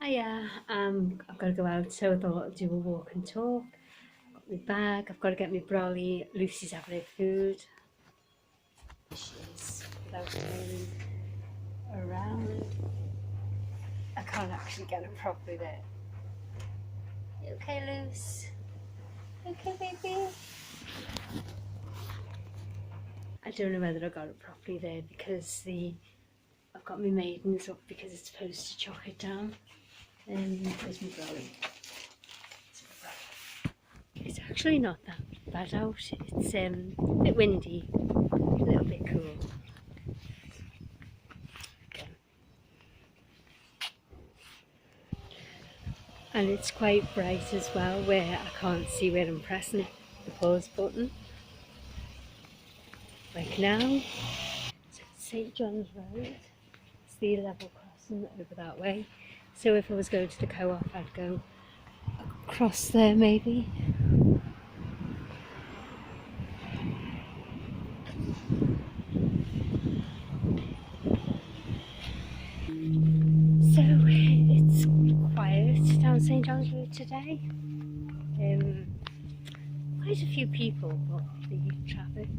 Hiya, I've got to go out, so I thought I'd do a walk and talk. Got my bag, I've got to get my brolly. Lucy's having her food. She's without moving around. I can't actually get her properly there. You okay, Luce? Okay, baby? I don't know whether I got it properly there because I've got my maidens up because it's supposed to chuck it down. There's my brolly. It's actually not that bad out. It's a bit windy, a little bit cool. And it's quite bright as well, where I can't see where I'm pressing the pause button. Like now. So it's St John's Road. It's the level crossing over that way. So if I was going to the co-op, I'd go across there maybe. So it's quiet down St John's Road today. Quite a few people, but the traffic.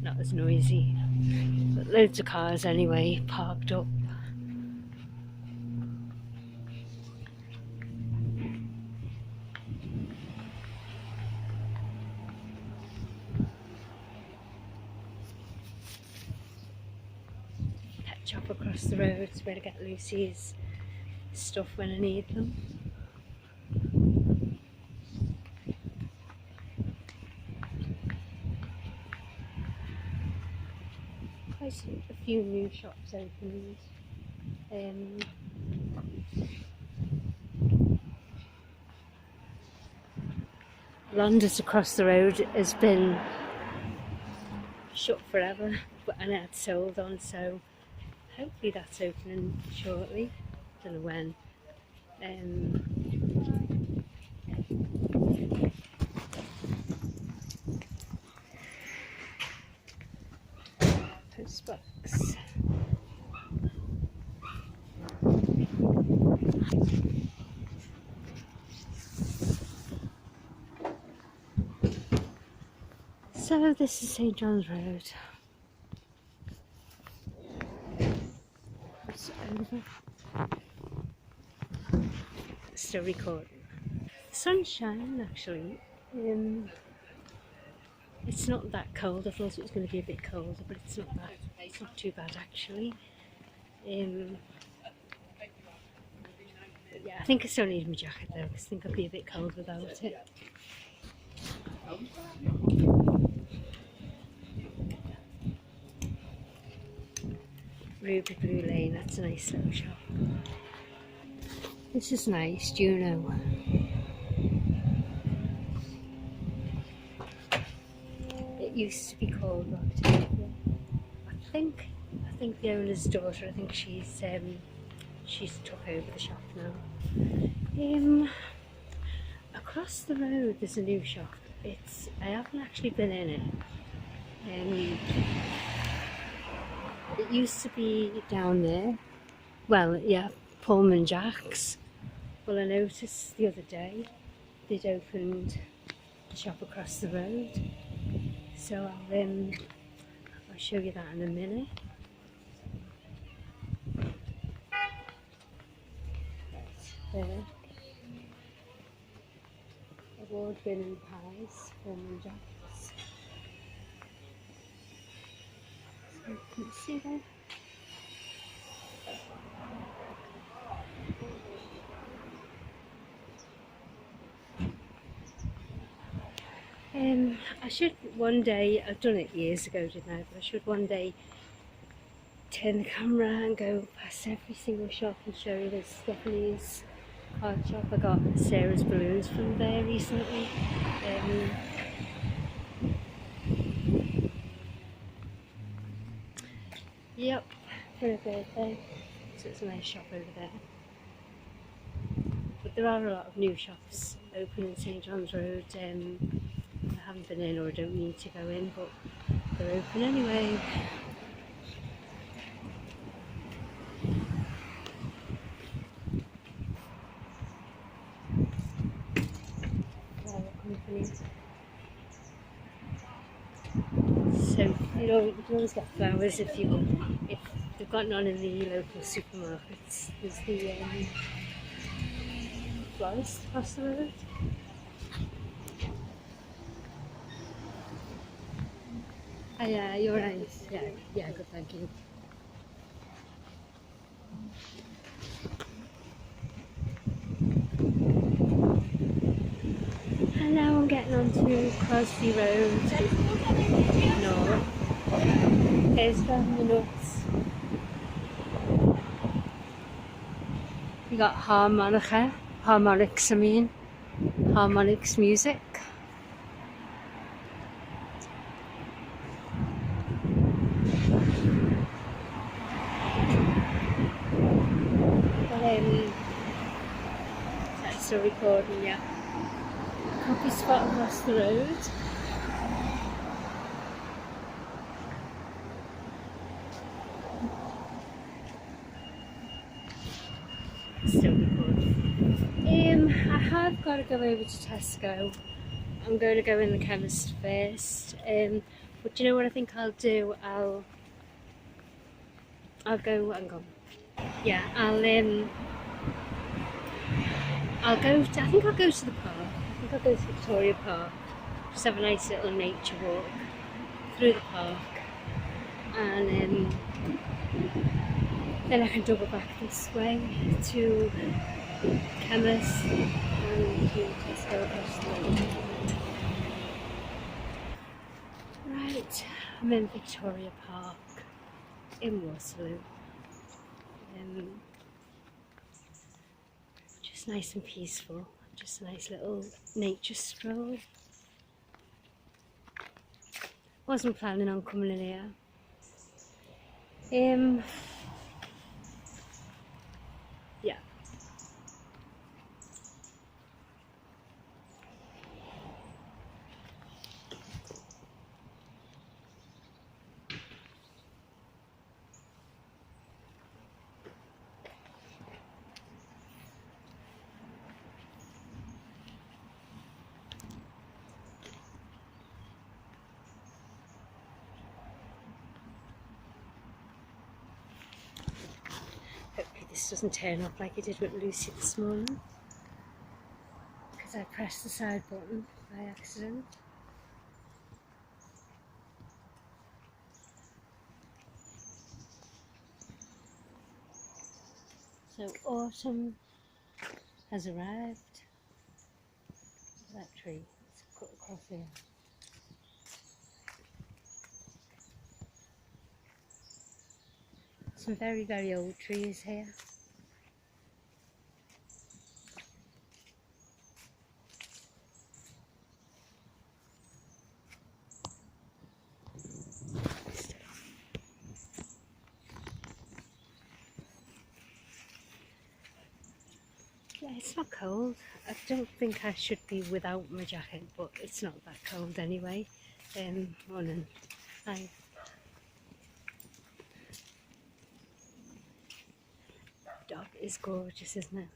Not as noisy, but loads of cars anyway parked up. Pet shop across the road is where to get Lucy's stuff when I need them. Quite a few new shops opened. London's across the road has been shut forever, and it had sold on, so hopefully that's opening shortly. Don't know when. Postbox. So this is St John's Road. It's over. Still recording. The sun's shining actually. It's not that cold. I thought it was going to be a bit colder, but it's not that. It's not too bad actually. But yeah, I think I still need my jacket though, because I think I'll be a bit cold without it. Ruby Blue Lane, that's a nice little shop. This is nice, do you know? It used to be called Waterloo. I think the owner's daughter, I think she's took over the shop now. Across the road there's a new shop. I haven't actually been in it. It used to be down there. Well, yeah, Pullman Jack's. Well, I noticed the other day they'd opened the shop across the road. So I'll show you that in a minute. There. Award-winning pies, Pullman Jack's. So you can see there. I should one day, I've done it years ago, didn't I? But I should one day turn the camera and go past every single shop and show you this Stephanie's card shop. I got Sarah's balloons from there recently. Yep, for a birthday. So it's a nice shop over there. But there are a lot of new shops open in St John's Road. I haven't been in, or I don't need to go in, but they're open anyway. you can always get flowers if they've got none in the local supermarkets. There's the florist across the road. Oh, yeah, you're right. Yeah, good, thank you. And now I'm getting onto Crosby Road. No. Here's down the nuts. You got harmonics music. That's still recording, yeah. Coffee spot across the road. Still recording. I have got to go over to Tesco. I'm going to go in the chemist first. But you know what I think I'll do? I'll go. Hang on. Yeah, I'll go. I think I'll go to the park. I think I'll go to Victoria Park. Just have a nice little nature walk through the park, and then I can double back this way to chemist and to Tesco across the road. Right, I'm in Victoria Park in Waterloo. Just nice and peaceful. Just a nice little nature stroll. Wasn't planning on coming in here. Yeah. Hopefully this doesn't turn off like it did with Lucy this morning, because I pressed the side button by accident. So autumn has arrived. That tree, let's cut across here. Some very, very old trees here. Yeah, it's not cold. I don't think I should be without my jacket, but it's not that cold anyway. Morning. Hi. Dog is gorgeous, isn't it?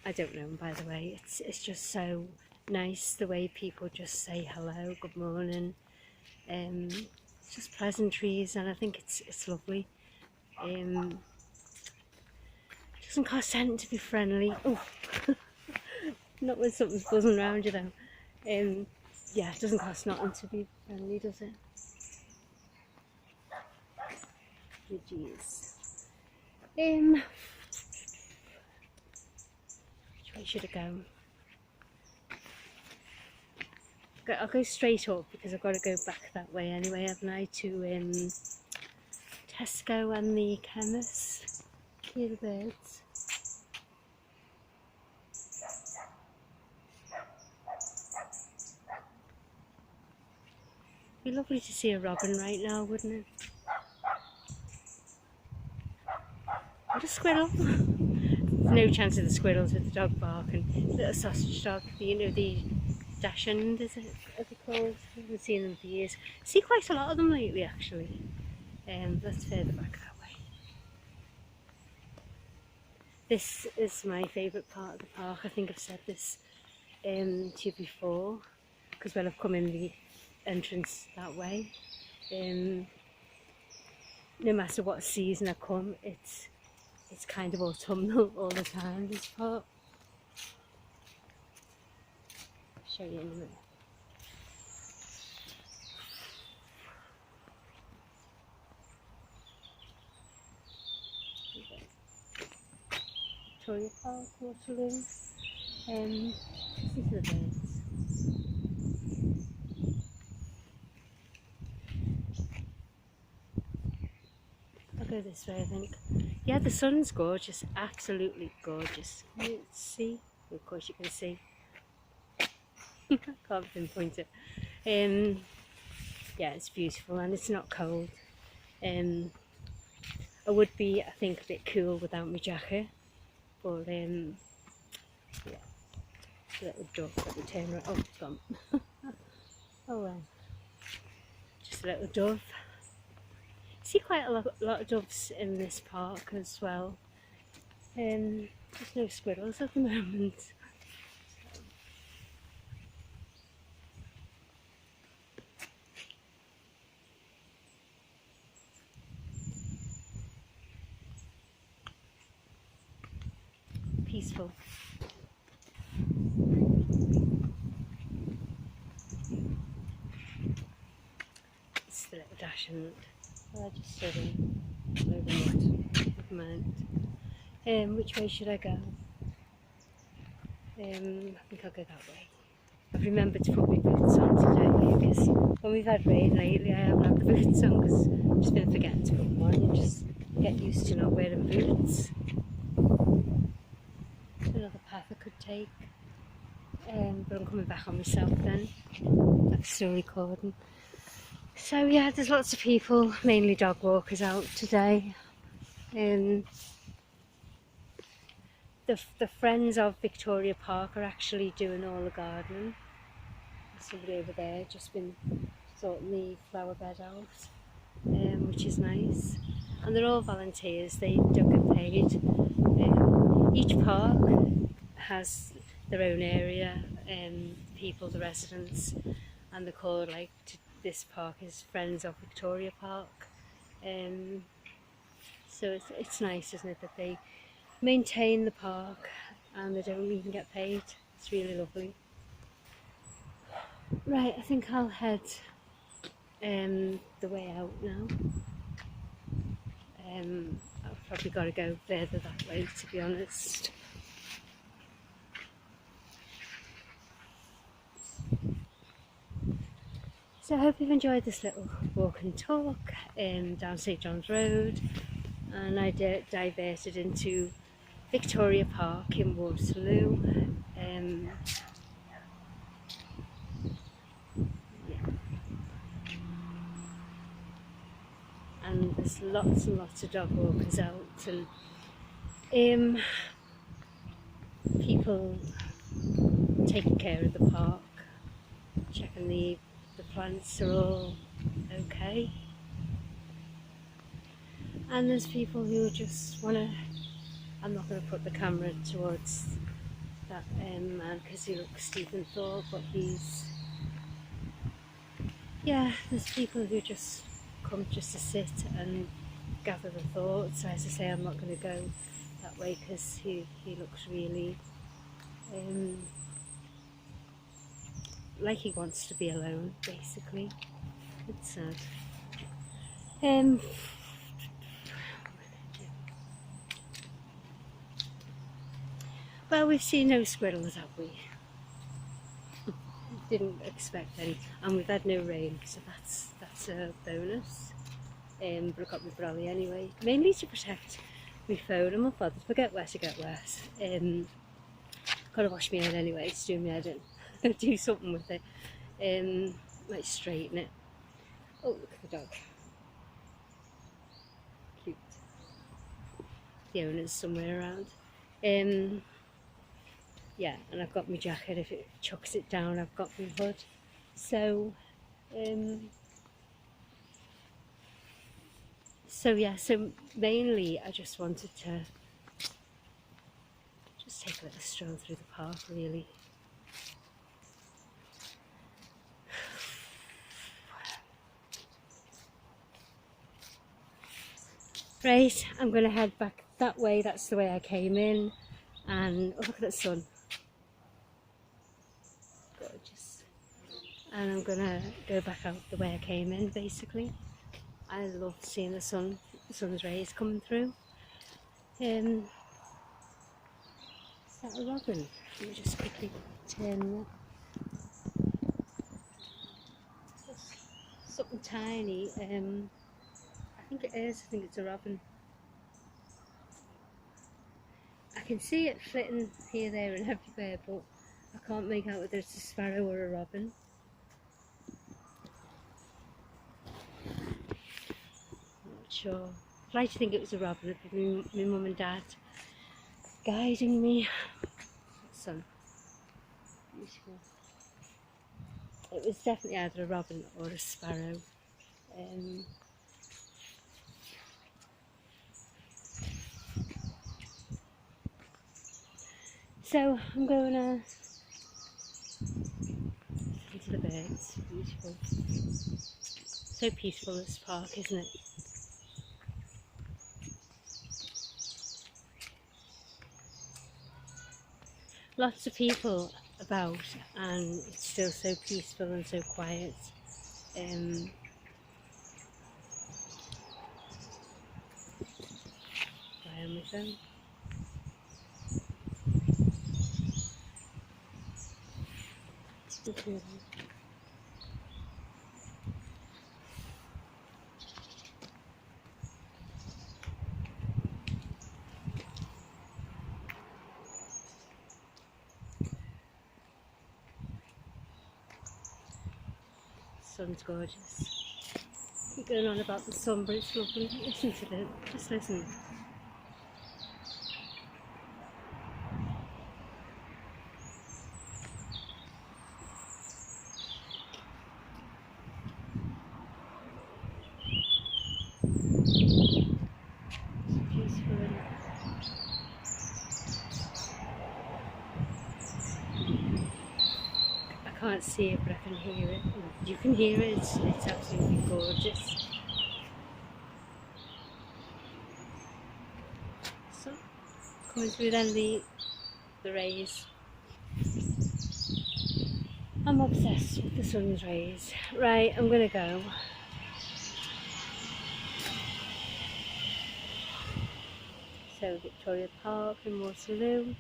I don't know him, by the way. It's just so nice the way people just say hello, good morning. It's just pleasantries, and I think it's lovely. Doesn't cost anything to be friendly. Oh, not when something's buzzing around you though. Yeah, it doesn't cost nothing to be friendly, does it? Jeez. Which way should I go? I'll go straight up because I've got to go back that way anyway, haven't I? To Tesco and the chemist. Hear the birds. It'd be lovely to see a robin right now, wouldn't it? What a squirrel! No chance of the squirrels with the dog bark and little sausage dog. You know, the dachshund, is it? Are they called? I haven't seen them for years. I see quite a lot of them lately, actually. Let's further back that way. This is my favourite part of the park. I think I've said this to you before, because when I've come in the entrance that way, no matter what season I come, it's kind of autumnal all the time, this part. I'll show you in a minute. Victoria Park, Waterloo. These are the birds. I'll go this way, I think. Yeah, the sun's gorgeous, absolutely gorgeous. Can you see? Of course you can see. Can't pinpoint it. Yeah, it's beautiful and it's not cold. I would be, I think, a bit cool without my jacket, but yeah, a little dove. Let me turn around. Oh, it's gone. Oh well, just a little dove. See quite a lot of doves in this park as well. There's no squirrels at the moment. Peaceful. It's the little dash and I just stood in never mind. Which way should I go? I think I'll go that way. I've remembered to put my boots on today because when we've had rain lately I haven't had the boots on because I've just been forgetting to put them on. You just get used to not wearing boots. Another path I could take, but I'm coming back on myself then. That's still recording. So yeah, there's lots of people, mainly dog walkers out today. The friends of Victoria Park are actually doing all the gardening. There's somebody over there just been sorting the flower bed out, which is nice. And they're all volunteers, they don't get paid. Each park has their own area, people, the residents, and they're called, like, this park is Friends of Victoria Park. So it's nice, isn't it, that they maintain the park and they don't even get paid. It's really lovely. Right, I think I'll head the way out now. I've probably got to go further that way, to be honest. So I hope you've enjoyed this little walk and talk down St John's Road, and I diverted into Victoria Park in Waterloo. Yeah. And there's lots and lots of dog walkers out, and people taking care of the park, checking the plants are all okay. And there's people who just want to, I'm not going to put the camera towards that man because he looks deep in thought, but there's people who just come just to sit and gather the thoughts. So as I say, I'm not going to go that way because he looks really like he wants to be alone, basically. It's sad. Well, we've seen no squirrels, have we? Didn't expect any, and we've had no rain, so that's a bonus. But I got my brolly anyway, mainly to protect my phone. I'm not bothered if I get wet, I get wet. Gotta wash my head anyway, to do my head in. Do something with it. Might straighten it. Oh, look at the dog. Cute. The owner's somewhere around. Yeah, and I've got my jacket. If it chucks it down, I've got my hood. So so mainly I just wanted to just take a little stroll through the park, really. Right, I'm going to head back that way. That's the way I came in. And oh, look at the sun. Gorgeous. And I'm going to go back out the way I came in, basically. I love seeing the sun's rays coming through. Is that a robin? Let me just quickly turn that. Something tiny. I think it is. I think it's a robin. I can see it flitting here, there and everywhere, but I can't make out whether it's a sparrow or a robin. Not sure. I'd like to think it was a robin. It'd be my mum and dad guiding me. Sun. Beautiful. It was definitely either a robin or a sparrow. So I'm going to listen to the birds. Beautiful. So peaceful, this park, isn't it? Lots of people about, and it's still so peaceful and so quiet. Where am I going? Sun's gorgeous. Keep going on about the sun, but it's lovely. Listen to it. Just listen. I can't see it, but I can hear it. You can hear it. It's absolutely gorgeous. So, coming through then the rays. I'm obsessed with the sun's rays. Right, I'm gonna go. So Victoria Park in Waterloo.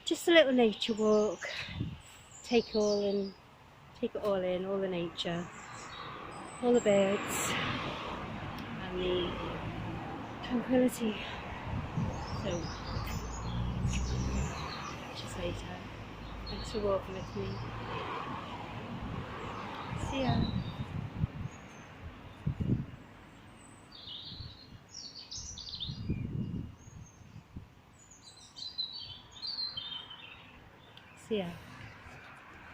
Just a little nature walk. Take it all in, all the nature, all the birds, and the tranquility. So, just later. Thanks for walking with me. See ya. See ya.